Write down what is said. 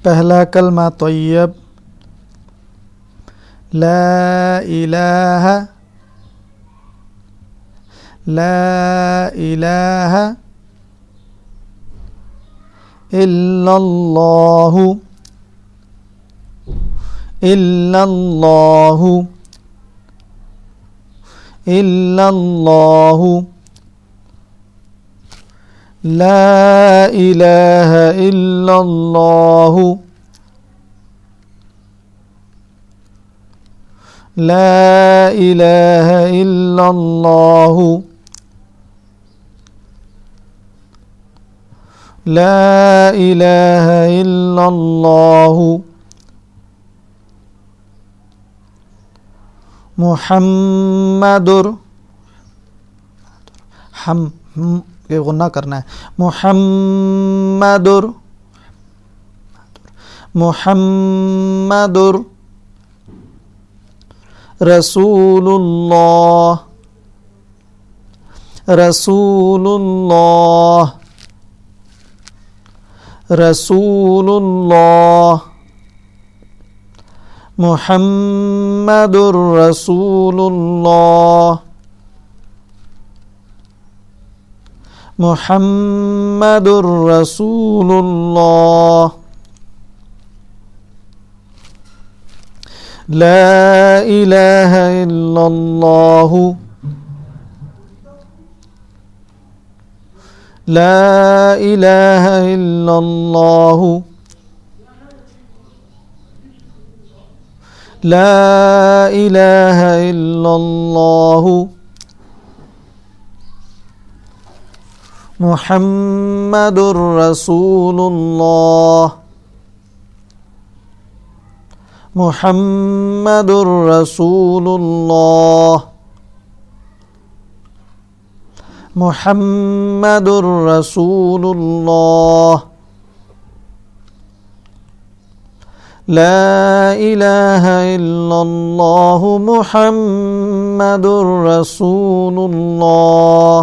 पहला कलमा तय्यब ला इलाहा इल्लल्लाहु ला इलाहा इल्लल्लाहु لا إله إلا الله لا إله إلا الله محمد ये गुन्ना करना है मुहम्मदुर रसूलुल्लाह मुहम्मदुर रसूलुल्लाह मुहम्मदुर रसूलुल्लाह لا إله إلا الله لا إله إلا الله لا إله إلا الله محمد رسول الله محمد رسول الله محمد رسول الله لا إله إلا الله محمد رسول الله